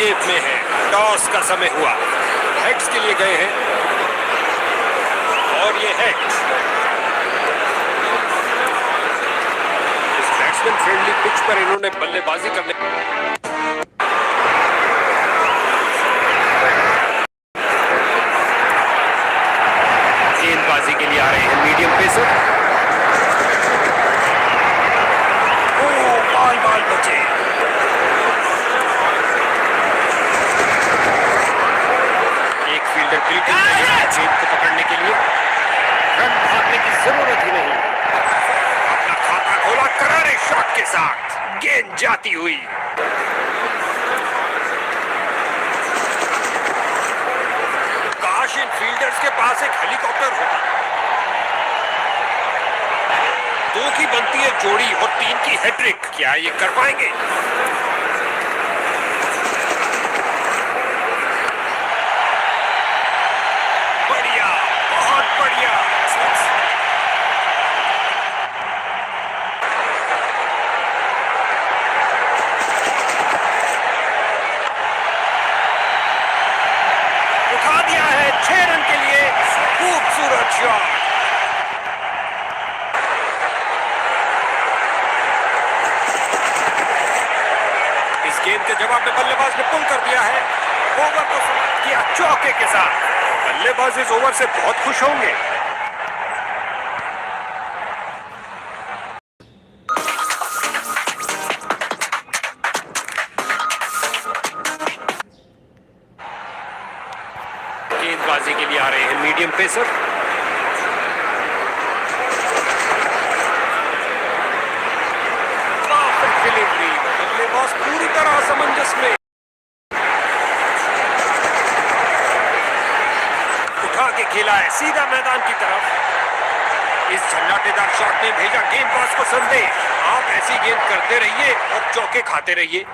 Game में है। Toss का समय हुआ, हेड्स के लिए गए हैं और ये हेड्स। इस बैट्समैन फ्रेंडली पिच पर इन्होंने बल्लेबाजी करने गेंदबाजी के लिए आ रहे हैं मीडियम पेसर। बाल बचे। एक फील्डर बिल्कुल गेंद को पकड़ने के लिए। रन भागने की जरूरत ही नहीं। अपना खाता खोला करारे शॉट के साथ, गेंद जाती हुई। काश इन फील्डर्स के पास एक हेलीकॉप्टर होता। 2 की बनती है जोड़ी और 3 की हैट्रिक। क्या ये कर पाएंगे? बढ़िया, बहुत बढ़िया। उठा दिया है 6 रन के लिए। खूबसूरत शॉट। गेंद के जवाब में बल्लेबाज ने पुल कर दिया है। ओवर को समाप्त किया चौके के साथ। बल्लेबाज इस ओवर से बहुत खुश होंगे। गेंदबाजी के लिए आ रहे हैं मीडियम पेसर। Perfect delivery. बल्लेबाज पूरी तरह असमंजस में। उठा के खेला है सीधा मैदान की तरफ। इस झंझाटेदार शॉट ने भेजा गेंदबाज को संदेश, आप ऐसी गेंद करते रहिए और चौके खाते रहिए।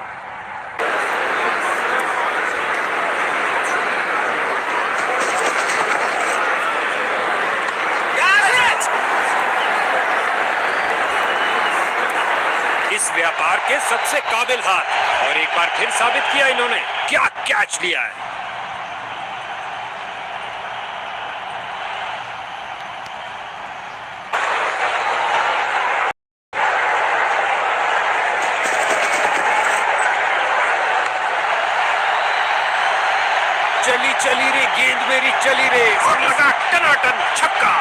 इस व्यापार के सबसे काबिल हाथ, और एक बार फिर साबित किया इन्होंने। क्या कैच लिया है। चली चली रे गेंद मेरी चली रे, और लगा टनाटन छक्का।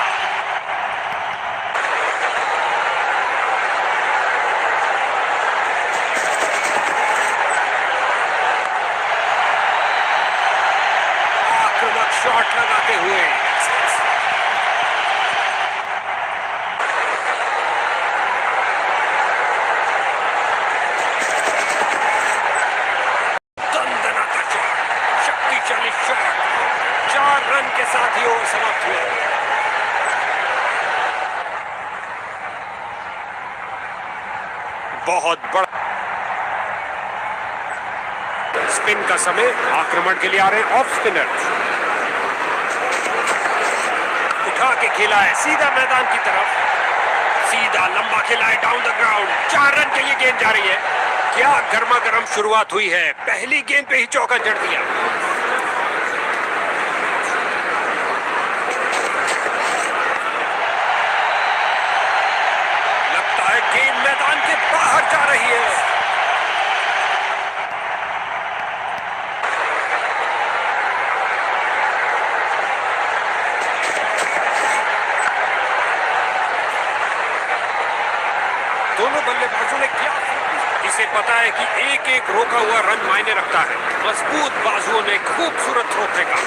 शॉट लगाते हुए दंदनाता शॉट, शक्तिशाली शॉट। 4 रन के साथ ही ओवर समाप्त हुआ। बहुत बड़ा स्पिन का समय। आक्रमण के लिए आ रहे ऑफ स्पिनर। उठा के खेला है सीधा मैदान की तरफ। सीधा लंबा खेला है डाउन द ग्राउंड। 4 रन के लिए गेंद जा रही है। क्या गर्मा गर्म शुरुआत हुई है। पहली गेंद पे ही चौका जड़ दिया। लगता है गेंद मैदान के बाहर जा रही है। दोनों बल्लेबाजों ने क्या, इसे पता है कि एक एक रोका हुआ रन मायने रखता है। मजबूत बाजुओं ने खूबसूरत थ्रो फेंका।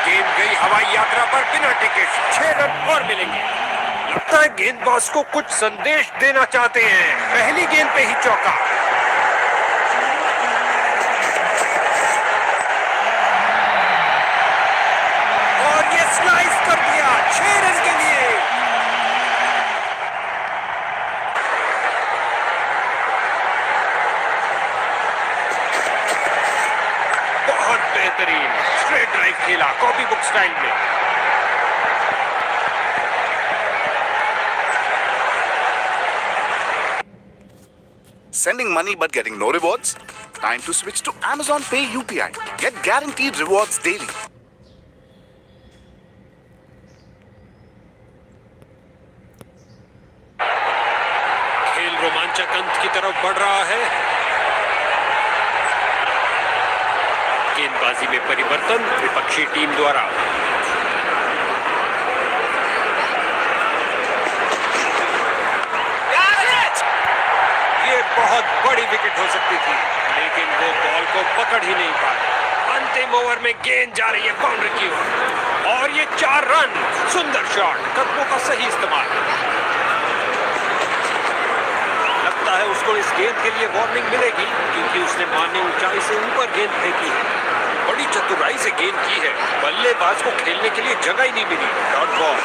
गेंद गई हवाई यात्रा पर बिना टिकट। 6 रन और मिलेंगे। लगता है गेंदबाज को कुछ संदेश देना चाहते हैं। पहली गेंद पे ही चौका। और ये स्लाइस कर दिया 6 रन के लिए। बेहतरीन स्ट्रेट ड्राइव खेला कॉपी बुक स्टाइल में। Sending money but getting no rewards? Time to switch to Amazon Pay UPI. Get guaranteed rewards daily. खेल रोमांचक अंत की तरफ बढ़ रहा है। गेंदबाजी में परिवर्तन विपक्षी टीम द्वारा। ये बहुत बड़ी विकेट हो सकती थी, लेकिन वो बॉल को पकड़ ही नहीं पाए। अंतिम ओवर में गेंद जा रही है बाउंड्री की ओर और ये 4 रन। सुंदर शॉट, कदमों का सही इस्तेमाल। लगता है उसको इस गेंद के लिए वार्निंग मिलेगी, क्योंकि उसने मान्य ऊंचाई से ऊपर गेंद फेंकी है। बड़ी चतुराई से गेंद की है, बल्लेबाज को खेलने के लिए जगह ही नहीं मिली। Dot ball.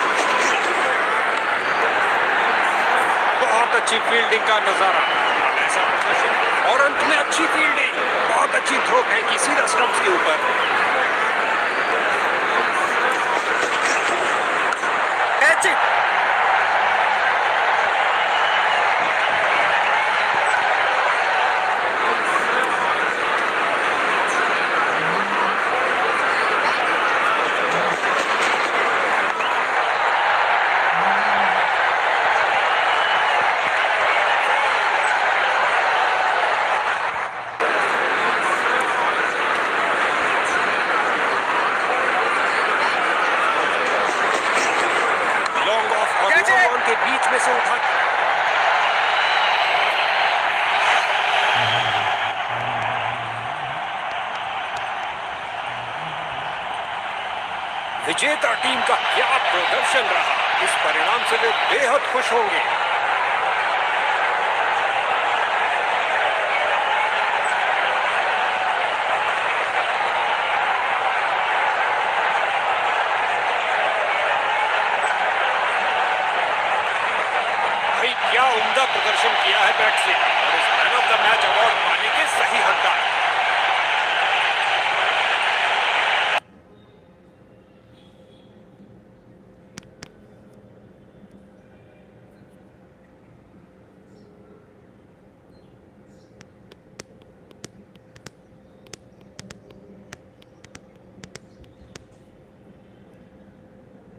बहुत अच्छी फील्डिंग का नजारा, ऐसा प्रदर्शन और अंत में अच्छी फील्डिंग। बहुत अच्छी थ्रो फेंकी सीधा स्टंप्स के ऊपर। Catch it. के बीच में से उठा। विजेता टीम का क्या प्रदर्शन रहा, इस परिणाम से वे बेहद खुश होंगे।